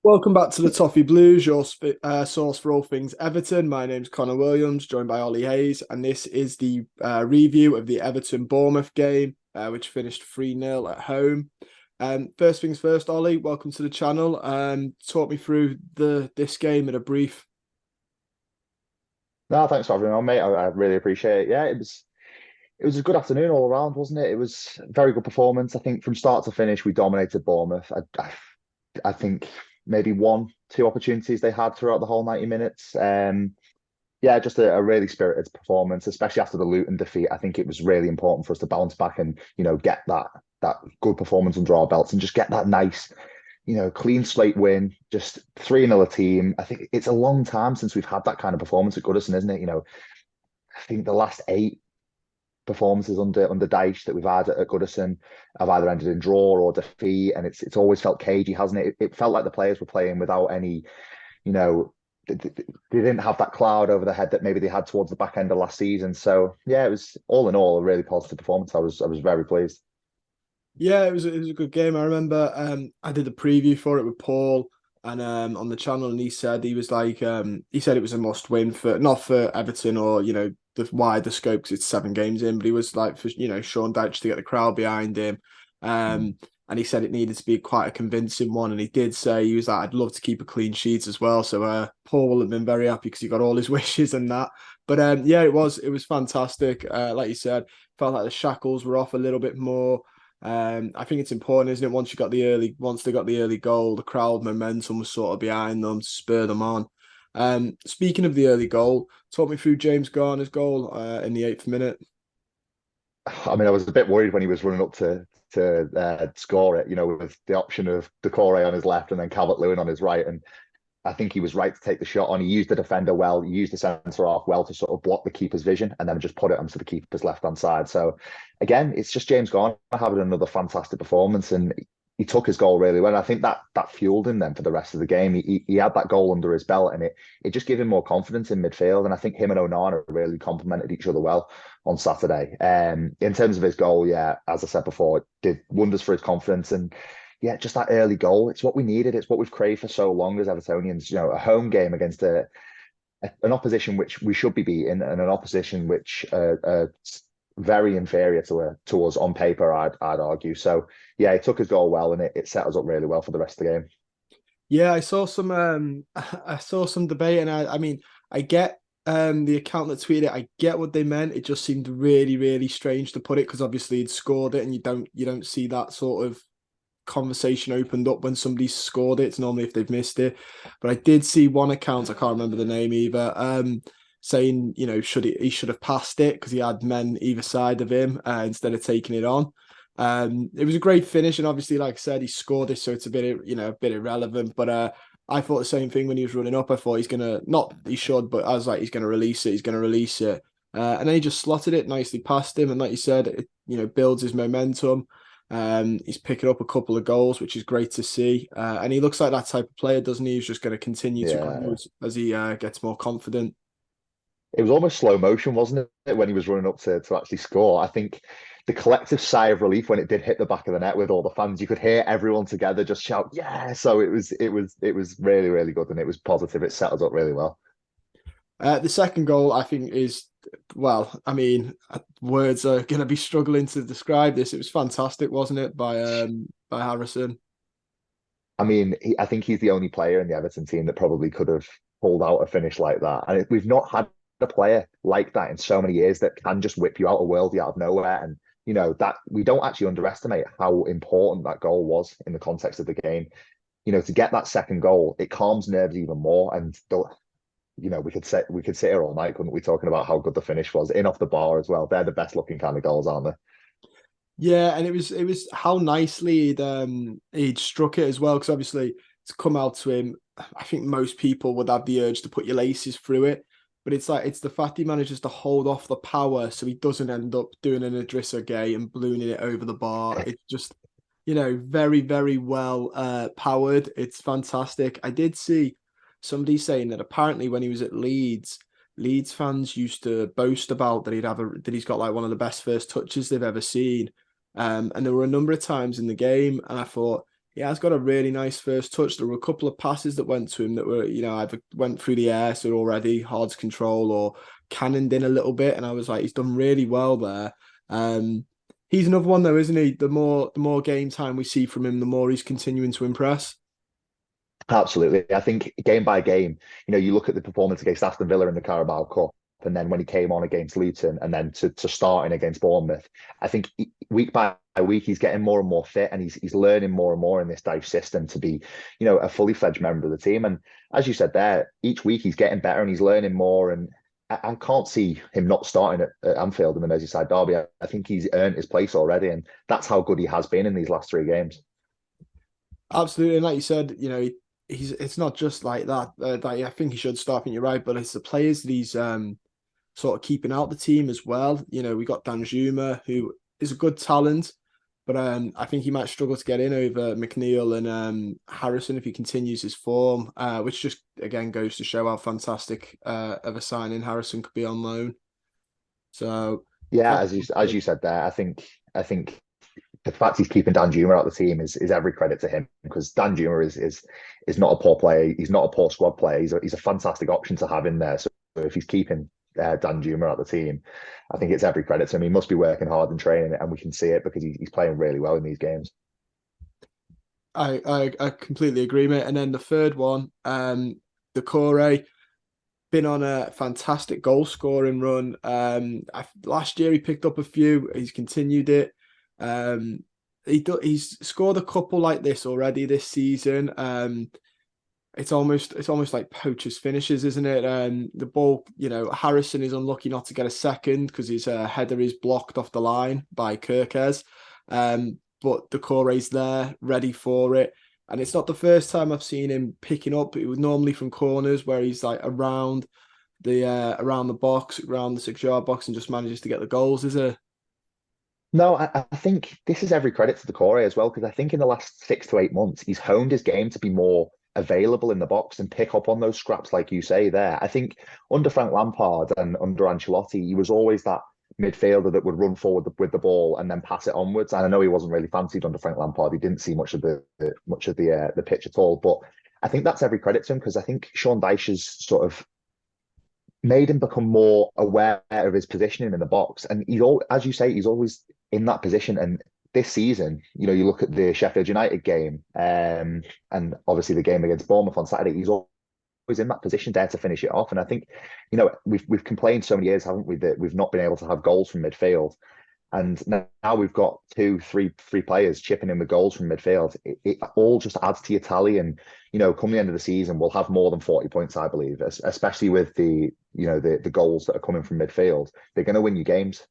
Welcome back to the Toffee Blues, your source for all things Everton. My name's Connor Williams, joined by Ollie Hayes, and this is the review of the Everton Bournemouth game, which finished 3-0 at home. First things first, Ollie, welcome to the channel. Talk me through this game in a brief. No, thanks for having me on, mate. I really appreciate it. Yeah, it was a good afternoon all around, wasn't it? It was a very good performance. I think from start to finish, we dominated Bournemouth. I think maybe one, two opportunities they had throughout the whole 90 minutes. Yeah, just a really spirited performance, especially after the Luton defeat. I think it was really important for us to bounce back and get that good performance under our belts and just get that nice, clean slate win. Just 3-0 a team. I think it's a long time since we've had that kind of performance at Goodison, isn't it? I think the last eight performances under Dyche that we've had at Goodison have either ended in draw or defeat, and it's always felt cagey, hasn't it? It felt like the players were playing without any, they didn't have that cloud over their head that maybe they had towards the back end of last season. So yeah, it was all in all a really positive performance. I was very pleased. Yeah, it was a good game. I remember I did the preview for it with Paul and on the channel, and he said it was a must win for not for Everton or the wider scope because it's 7 games in, but he was like for Sean Dyche to get the crowd behind him. Mm. And he said it needed to be quite a convincing one, and he did say he was like, I'd love to keep a clean sheet as well. So Paul will have been very happy because he got all his wishes and that. But yeah, it was fantastic. Like you said, felt like the shackles were off a little bit more. I think it's important, isn't it? Once they got the early goal, the crowd momentum was sort of behind them to spur them on. Speaking of the early goal, talk me through James Garner's goal in the 8th minute. I mean, I was a bit worried when he was running up to score it, with the option of Decore on his left and then Calvert-Lewin on his right. And I think he was right to take the shot on. He used the defender well, he used the centre half well to sort of block the keeper's vision and then just put it onto the keeper's left hand side. So again, it's just James Garner having another fantastic performance, and he took his goal really well. And I think that fueled him then for the rest of the game. He had that goal under his belt, and it just gave him more confidence in midfield. And I think him and Onana really complemented each other well on Saturday. In terms of his goal, yeah, as I said before, it did wonders for his confidence. And yeah, just that early goal. It's what we needed. It's what we've craved for so long as Evertonians. A home game against an opposition which we should be beating, and an opposition which very inferior to us on paper. I'd argue. So yeah, he took his goal well, and it set us up really well for the rest of the game. Yeah, I saw some I saw some debate, and I mean I get the account that tweeted it, I get what they meant. It just seemed really, really strange to put it because obviously he'd scored it, and you don't see that sort of conversation opened up when somebody's scored it. It's normally if they've missed it. But I did see one account, I can't remember the name either, saying, he should have passed it because he had men either side of him instead of taking it on. It was a great finish, and obviously, like I said, he scored it, so it's a bit irrelevant. But I thought the same thing when he was running up. I thought he's gonna not he should, but I was like, he's gonna release it. He's gonna release it, and then he just slotted it nicely past him. And like you said, it builds his momentum. He's picking up a couple of goals, which is great to see. And he looks like that type of player, doesn't he? He's just going to continue to grow Yeah, as he gets more confident. it was almost slow motion, wasn't it, when he was running up to actually score? I think the collective sigh of relief when it did hit the back of the net with all the fans, you could hear everyone together just shout, "Yeah!" So it was really really good, and it was positive. It set us up really well. The second goal, I think, is well. I mean, words are going to be struggling to describe this. It was fantastic, wasn't it, by Harrison? I mean, I think he's the only player in the Everton team that probably could have pulled out a finish like that. And we've not had a player like that in so many years that can just whip you out of worldy out of nowhere. And that we don't actually underestimate how important that goal was in the context of the game. To get that second goal, it calms nerves even more. And we could sit here all night, couldn't we, talking about how good the finish was in off the bar as well. They're the best looking kind of goals, aren't they? Yeah, and it was how nicely he'd struck it as well. Because obviously to come out to him, I think most people would have the urge to put your laces through it. But it's the fact he manages to hold off the power so he doesn't end up doing an Idrissa Gay and ballooning it over the bar. It's just, very, very well powered. It's fantastic. I did see somebody saying that apparently when he was at Leeds fans used to boast about that he's got like one of the best first touches they've ever seen. And there were a number of times in the game, and I thought he has got a really nice first touch. There were a couple of passes that went to him that were, either went through the air, so already hard to control, or cannoned in a little bit. And I was like, he's done really well there. He's another one though, isn't he? The more game time we see from him, the more he's continuing to impress. Absolutely. I think game by game, you look at the performance against Aston Villa in the Carabao Cup, and then when he came on against Luton, and then to starting against Bournemouth, I think week by week he's getting more and more fit, and he's learning more and more in this Dyche system to be, a fully fledged member of the team. And as you said there, each week he's getting better and he's learning more. And I can't see him not starting at Anfield in the Merseyside derby. I think he's earned his place already, and that's how good he has been in these last 3 games. Absolutely, and like you said, he's it's not just like that. That I think he should start. I think you're right, but it's the players that he's sort of keeping out the team as well. We got Danjuma, who is a good talent, but I think he might struggle to get in over McNeil and Harrison if he continues his form, which just again goes to show how fantastic of a signing Harrison could be on loan. So Yeah, very as you good. said there, I think the fact he's keeping Dan Juma out of the team is every credit to him, because Dan Juma is not a poor player. He's not a poor squad player. He's a fantastic option to have in there. So if he's keeping Dan Juma out of the team, I think it's every credit to him. He must be working hard and training, and we can see it because he's playing really well in these games. I completely agree, mate. And then the third one, the Corey, been on a fantastic goal scoring run. Last year he picked up a few. He's continued it. Um, he's scored a couple like this already this season. It's almost like poachers finishes, isn't it? The ball, Harrison is unlucky not to get a second because his header is blocked off the line by Kirkes. But the Corey's there, ready for it. And it's not the first time I've seen him picking up. It was normally from corners where he's like around the box, around the 6 yard box, and just manages to get the goals, is it? No, I think this is every credit to the Corey as well, because I think in the last 6 to 8 months, he's honed his game to be more available in the box and pick up on those scraps, like you say there. I think under Frank Lampard and under Ancelotti, he was always that midfielder that would run forward with the ball and then pass it onwards. And I know he wasn't really fancied under Frank Lampard. He didn't see much of the pitch at all. But I think that's every credit to him, because I think Sean Dyche has sort of made him become more aware of his positioning in the box. And he's all, as you say, he's always in that position. And this season, you look at the Sheffield United game, and obviously the game against Bournemouth on Saturday, he's always in that position there to finish it off. And I think, we've complained so many years, haven't we, that we've not been able to have goals from midfield. And now we've got three players chipping in with goals from midfield. It all just adds to your tally. And, come the end of the season, we'll have more than 40 points, I believe, especially with the goals that are coming from midfield. They're going to win you games.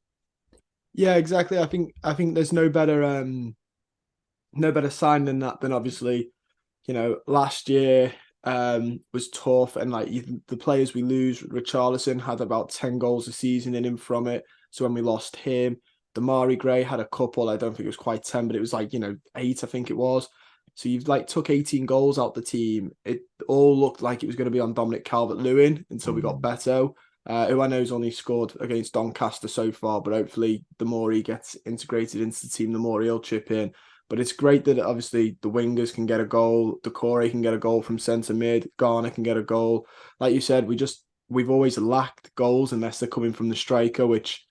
Yeah, exactly. I think there's no better sign than that, than obviously, last year was tough, and like the players we lose, Richarlison had about 10 goals a season in him from it. So when we lost him, Damari Gray had a couple. I don't think it was quite 10, but it was like, 8, I think it was. So you've like took 18 goals out the team. It all looked like it was going to be on Dominic Calvert-Lewin until we got Mm. Beto, who I know has only scored against Doncaster so far, but hopefully the more he gets integrated into the team, the more he'll chip in. But it's great that obviously the wingers can get a goal, Decore can get a goal from centre mid, Garner can get a goal. Like you said, we've always lacked goals unless they're coming from the striker, which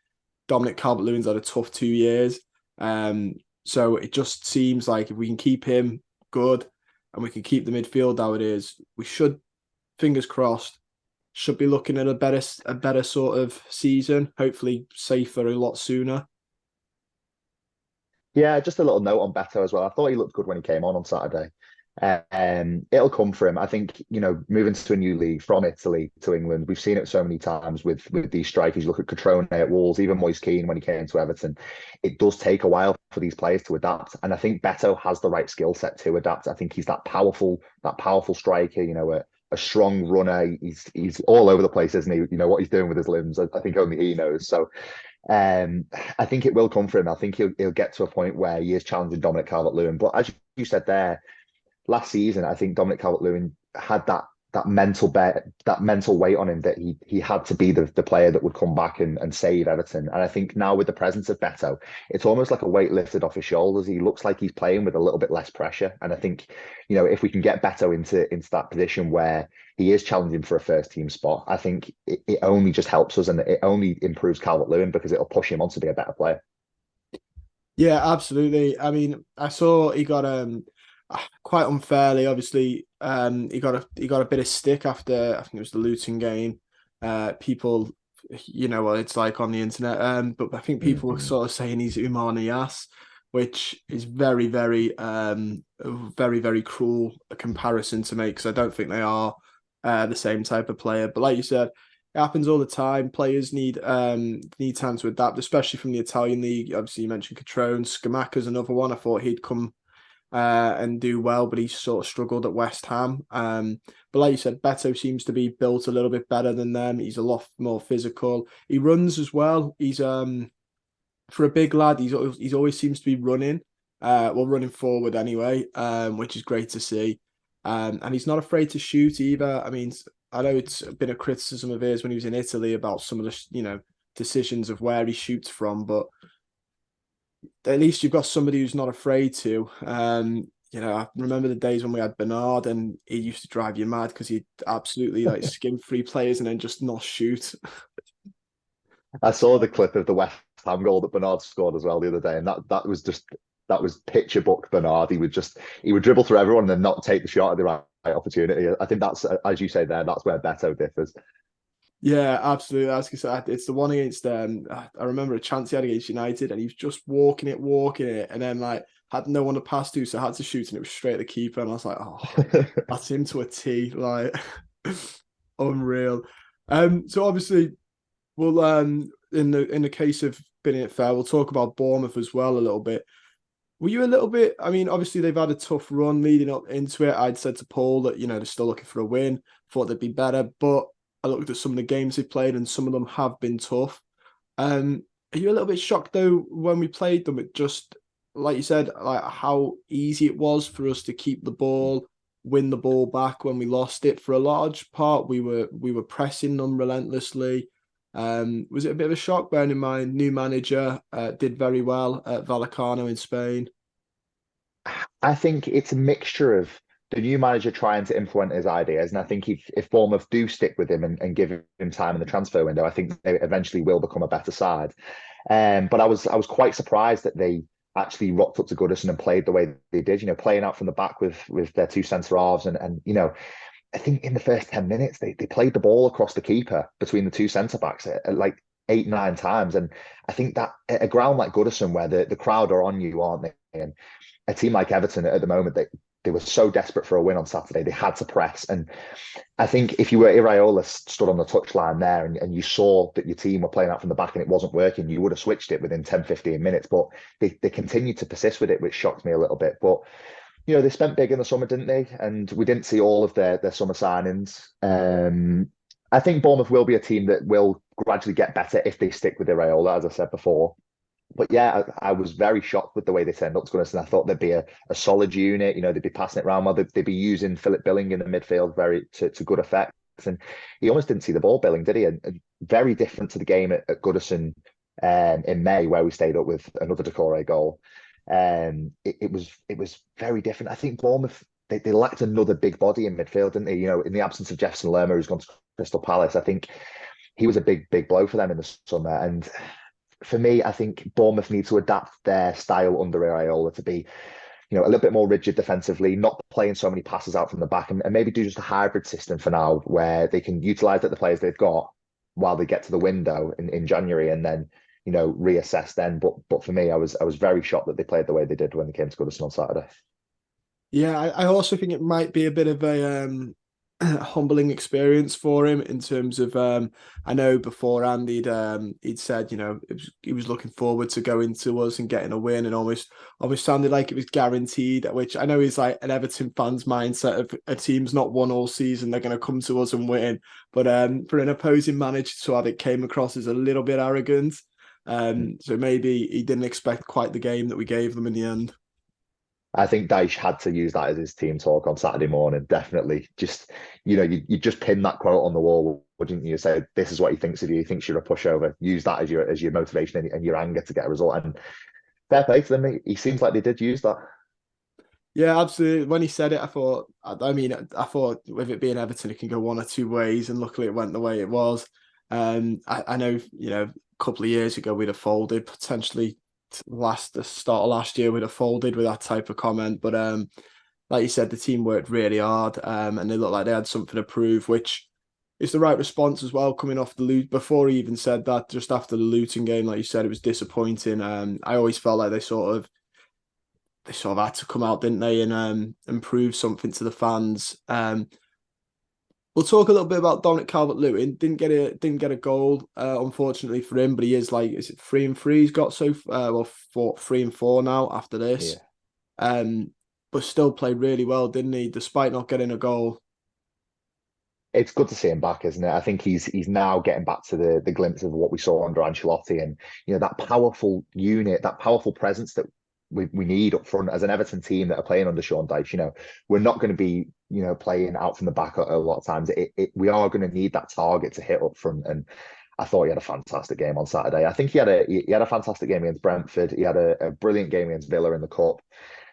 Dominic Calvert-Lewin's had a tough 2 years. So it just seems like if we can keep him good and we can keep the midfield how it is, we should, fingers crossed, should be looking at a better sort of season. Hopefully safer a lot sooner. Yeah, just a little note on Beto as well. I thought he looked good when he came on Saturday. It'll come for him. I think, moving to a new league from Italy to England, we've seen it so many times with these strikers. You look at Catrone at Wolves, even Moise Kean when he came to Everton. It does take a while for these players to adapt. And I think Beto has the right skill set to adapt. I think he's that powerful striker, a strong runner. He's all over the place, isn't he? What he's doing with his limbs, I think only he knows. So I think it will come for him. I think he'll get to a point where he is challenging Dominic Calvert-Lewin. But as you said there, last season, I think Dominic Calvert-Lewin had that that mental weight on him that he had to be the player that would come back and save Everton. And I think now with the presence of Beto, it's almost like a weight lifted off his shoulders. He looks like he's playing with a little bit less pressure. And I think, if we can get Beto into that position where he is challenging for a first team spot, I think it only just helps us and it only improves Calvert-Lewin because it'll push him on to be a better player. Yeah, absolutely. I mean, I saw he got quite unfairly, obviously, he got a bit of stick after I think it was the Luton game. People, you know what it's like on the internet. But I think people were Mm-hmm. sort of saying he's Umar Yas, which is very, very, very cruel a comparison to make because I don't think they are the same type of player. But like you said, it happens all the time. Players need time to adapt, especially from the Italian league. Obviously, you mentioned Catrone, Scamacca's another one. I thought he'd come and do well, but he sort of struggled at West Ham. But like you said, Beto seems to be built a little bit better than them. He's a lot more physical. He runs as well. He's for a big lad, he's always seems to be running, running forward anyway, which is great to see. And he's not afraid to shoot either. I mean, I know it's been a criticism of his when he was in Italy about some of the decisions of where he shoots from, but at least you've got somebody who's not afraid to. I remember the days when we had Bernard and he used to drive you mad because he'd absolutely like skim free players and then just not shoot. I saw the clip of the West Ham goal that Bernard scored as well the other day, and that was picture book Bernard. He would dribble through everyone and then not take the shot at the right opportunity. I think that's, as you say there, that's where Beto differs. Yeah, absolutely. As I said, it's the one against I remember a chance he had against United and he was just walking it, and then like had no one to pass to, so had to shoot and it was straight at the keeper. And I was like, oh, that's him to a T, like unreal. So obviously we'll in the case of bidding it fair, we'll talk about Bournemouth as well a little bit. Were you a little bit? I mean, obviously they've had a tough run leading up into it. I'd said to Paul that they're still looking for a win. Thought they'd be better, but I looked at some of the games they've played, and some of them have been tough. Are you a little bit shocked though when we played them? It just like you said, like how easy it was for us to keep the ball, win the ball back when we lost it. For a large part, we were pressing them relentlessly. Was it a bit of a shock, bearing in mind new manager did very well at Vallecano in Spain? I think it's a mixture of the new manager trying to implement his ideas, and I think if Bournemouth do stick with him and give him time in the transfer window, I think they eventually will become a better side. But I was quite surprised that they actually rocked up to Goodison and played the way they did. Playing out from the back with their two centre halves, and I think in the first 10 minutes they played the ball across the keeper between the two centre backs at like 8, 9 times, and I think that at a ground like Goodison where the crowd are on you, aren't they? And a team like Everton at the moment, they were so desperate for a win on Saturday, they had to press. And I think if you were Iraola stood on the touchline there and you saw that your team were playing out from the back and it wasn't working, you would have switched it within 10, 15 minutes. But they continued to persist with it, which shocked me a little bit. But they spent big in the summer, didn't they? And we didn't see all of their summer signings. I think Bournemouth will be a team that will gradually get better if they stick with Iraola, as I said before. But yeah, I was very shocked with the way they turned up to Goodison. I thought they'd be a solid unit. They'd be passing it around well. They'd be using Philip Billing in the midfield to good effect. And he almost didn't see the ball, Billing, did he? And very different to the game at Goodison in May, where we stayed up with another Decore goal. It was very different. I think Bournemouth they lacked another big body in midfield, didn't they? In the absence of Jefferson Lerma, who's gone to Crystal Palace, I think he was a big blow for them in the summer. And for me, I think Bournemouth need to adapt their style under Iraola to be, a little bit more rigid defensively, not playing so many passes out from the back, and maybe do just a hybrid system for now where they can utilise the players they've got while they get to the window in January, and then reassess then. But for me, I was very shocked that they played the way they did when they came to Goodison on Saturday. Yeah, I also think it might be a bit of a humbling experience for him in terms of I know beforehand he'd said he was looking forward to going to us and getting a win and almost sounded like it was guaranteed, which I know is like an Everton fan's mindset of a team's not won all season, they're going to come to us and win. But for an opposing manager to have it came across as a little bit arrogant. So maybe he didn't expect quite the game that we gave them in the end. I think Dyche had to use that as his team talk on Saturday morning. Definitely, just you just pin that quote on the wall, wouldn't you? Say this is what he thinks of you. He thinks you're a pushover. Use that as your motivation and your anger to get a result. And fair play to them. He seems like they did use that. Yeah, absolutely. When he said it, I mean, I thought with it being Everton, it can go one or two ways, and luckily it went the way it was. I know, a couple of years ago we'd have folded potentially. The start of last year we'd have folded with that type of comment, but like you said, the team worked really hard, and they looked like they had something to prove, which is the right response as well. Coming off the loot, before he even said that, just after the Luton game, like you said, it was disappointing. I always felt like they sort of had to come out, didn't they, and prove something to the fans. We'll talk a little bit about Dominic Calvert-Lewin. Didn't get a goal, unfortunately for him, but he is like, is it 3-3? He's got 3-4 now after this. Yeah. But still played really well, didn't he? Despite not getting a goal. It's good to see him back, isn't it? I think he's now getting back to the glimpse of what we saw under Ancelotti, and that powerful unit, that powerful presence that we need up front as an Everton team that are playing under Sean Dyche. We're not going to be playing out from the back a lot of times. We are going to need that target to hit up front, and I thought he had a fantastic game on Saturday. I think he had a fantastic game against Brentford. He had a brilliant game against Villa in the cup.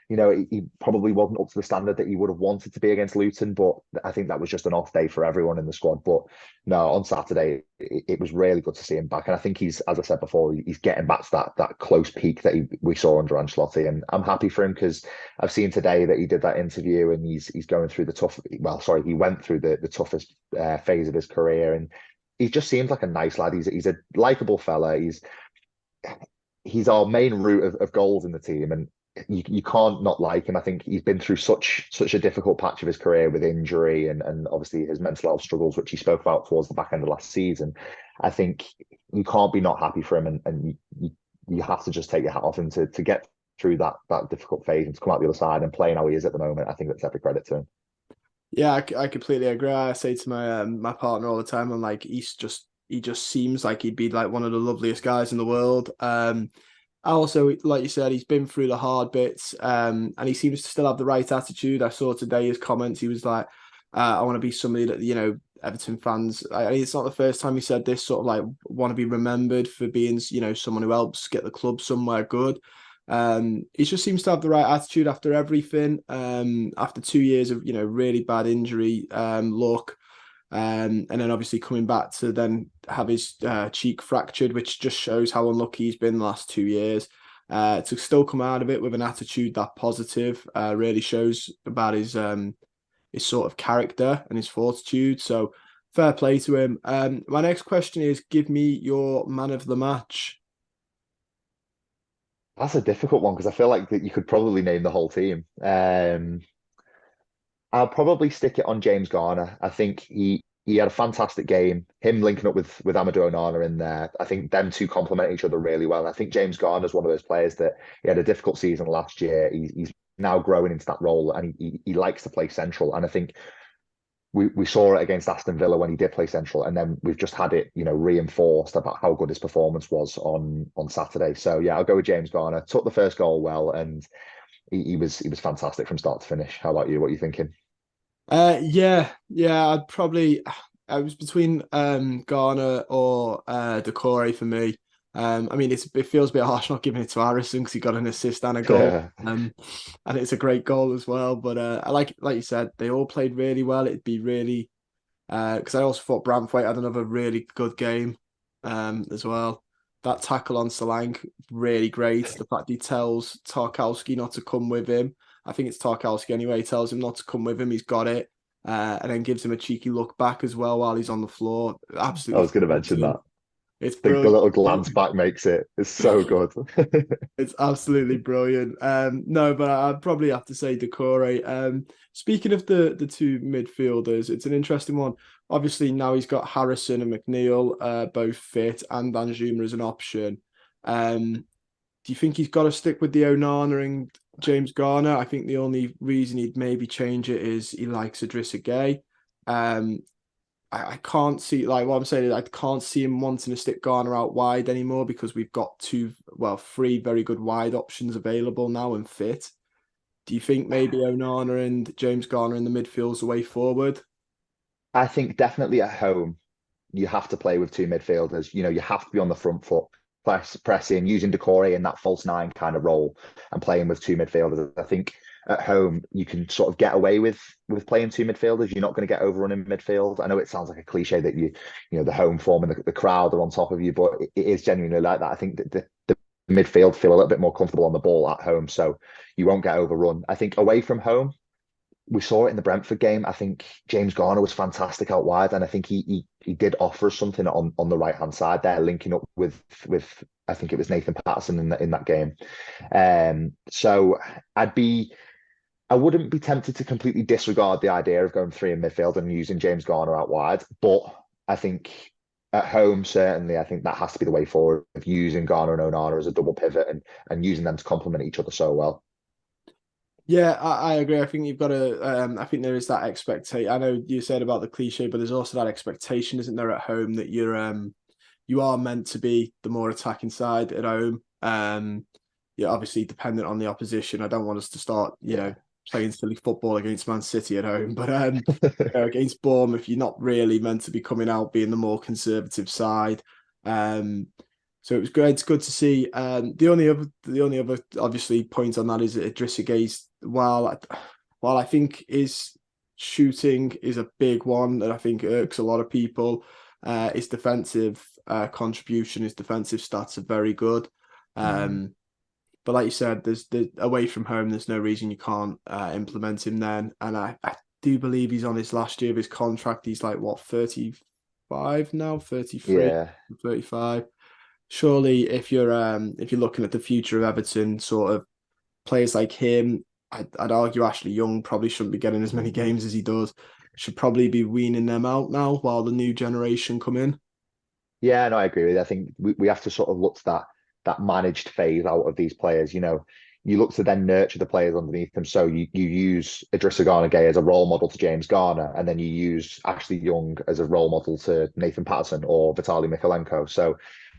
He probably wasn't up to the standard that he would have wanted to be against Luton, but I think that was just an off day for everyone in the squad. But no, on Saturday, it was really good to see him back. And I think he's, as I said before, he's getting back to that close peak that we saw under Ancelotti. And I'm happy for him because I've seen today that he did that interview and he's going through he went through the toughest phase of his career. And he just seems like a nice lad. He's a likable fella. He's our main route of goals in the team. And you can't not like him. I think he's been through such a difficult patch of his career with injury and obviously his mental health struggles, which he spoke about towards the back end of last season. I think you can't be not happy for him, and you have to just take your hat off him to get through that difficult phase and to come out the other side and playing how he is at the moment. I think that's every credit to him. Yeah, I completely agree. I say to my partner all the time, I'm like, he just seems like he'd be like one of the loveliest guys in the world. I also, like you said, he's been through the hard bits, and he seems to still have the right attitude. I saw today his comments. He was like, "I want to be somebody that Everton fans." It's not the first time he said this. Sort of like want to be remembered for being someone who helps get the club somewhere good. He just seems to have the right attitude after everything. After 2 years of really bad injury luck. And then obviously coming back to then have his cheek fractured, which just shows how unlucky he's been the last 2 years. To still come out of it with an attitude that positive really shows about his sort of character and his fortitude. So fair play to him. My next question is, give me your man of the match. That's a difficult one because I feel like that you could probably name the whole team. I'll probably stick it on James Garner. I think he had a fantastic game. Him linking up with Amadou Onana in there, I think them two complement each other really well. And I think James Garner is one of those players that he had a difficult season last year. He's now growing into that role, and he likes to play central. And I think we saw it against Aston Villa when he did play central, and then we've just had it, reinforced about how good his performance was on Saturday. So yeah, I'll go with James Garner. Took the first goal well, and he was fantastic from start to finish. How about you? What are you thinking? Yeah. I was between Garner or Decore for me. I mean, it feels a bit harsh not giving it to Harrison because he got an assist and a goal. And it's a great goal as well. But I like you said, they all played really well. It'd be really because I also thought Branthwaite had another really good game as well. That tackle on Solanke, really great. The fact he tells Tarkowski not to come with him. I think it's Tarkowski anyway. He tells him not to come with him. He's got it. And then gives him a cheeky look back as well while he's on the floor. I Absolutely was going to mention brilliant. that. It's The brilliant. little glance back makes it's so good. It's absolutely brilliant. No, but I'd probably have to say Decore. Speaking of the two midfielders, it's an interesting one. Obviously, now he's got Harrison and McNeil both fit, and Danjuma as an option. Do you think he's got to stick with the Onana and James Garner? I think the only reason he'd maybe change it is he likes Idrissa Gueye. Um, I can't see, like what I'm saying is I can't see him wanting to stick Garner out wide anymore because we've got three very good wide options available now and fit. Do you think maybe Onana and James Garner in the midfield's the way forward? I think definitely at home, you have to play with two midfielders. You have to be on the front foot, pressing, using Decore in that false nine kind of role, and playing with two midfielders. I think at home you can sort of get away with playing two midfielders. You're not going to get overrun in midfield. I know it sounds like a cliche that the home form and the crowd are on top of you, but it is genuinely like that. I think that the midfield feel a little bit more comfortable on the ball at home, so you won't get overrun. I think away from home, we saw it in the Brentford game. I think James Garner was fantastic out wide, and I think he did offer us something on the right hand side there, linking up with I think it was Nathan Patterson in that game. So I wouldn't be tempted to completely disregard the idea of going three in midfield and using James Garner out wide, but I think at home certainly I think that has to be the way forward of using Garner and Onana as a double pivot and using them to complement each other so well. Yeah, I agree. I think you've got to. I think there is that expectation. I know you said about the cliche, but there's also that expectation, isn't there, at home that you are meant to be the more attacking side at home. Yeah, obviously dependent on the opposition. I don't want us to start, Yeah. playing silly football against Man City at home, but against Bournemouth, you're not really meant to be coming out being the more conservative side. Um, so it was good. It's good to see. The only other obviously point on that is that Idrissa Gueye, while I think his shooting is a big one that I think irks a lot of people, his defensive contribution, his defensive stats are very good. Mm. But like you said, there's away from home. There's no reason you can't implement him then. And I do believe he's on his last year of his contract. He's like what 35 now, 33, Yeah. 35. Surely, if you're looking at the future of Everton, sort of players like him, I'd argue Ashley Young probably shouldn't be getting as many games as he does. Should probably be weaning them out now while the new generation come in. Yeah, no, I agree with you. I think we have to sort of look to that managed phase out of these players. You look to then nurture the players underneath them. So you use Idrissa Gana Gueye as a role model to James Garner, and then you use Ashley Young as a role model to Nathan Patterson or Vitaly Mikalenko. So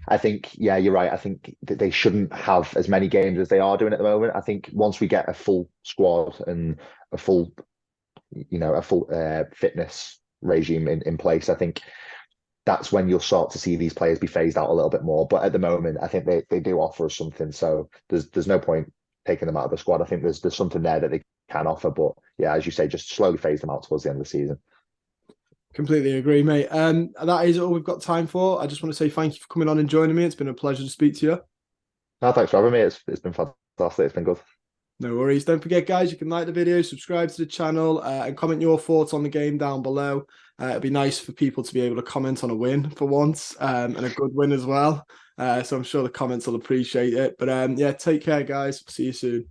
I think, yeah, you're right. I think that they shouldn't have as many games as they are doing at the moment. I think once we get a full squad and a full, fitness regime in place, I think that's when you'll start to see these players be phased out a little bit more. But at the moment, I think they do offer us something. So there's no point taking them out of the squad. I think there's something there that they can offer. But yeah, as you say, just slowly phase them out towards the end of the season. Completely agree, mate. That is all we've got time for. I just want to say thank you for coming on and joining me. It's been a pleasure to speak to you. No, thanks for having me. It's been fantastic. It's been good. No worries. Don't forget, guys, you can like the video, subscribe to the channel, and comment your thoughts on the game down below. It'd be nice for people to be able to comment on a win for once, and a good win as well. So I'm sure the comments will appreciate it. But yeah, take care, guys. See you soon.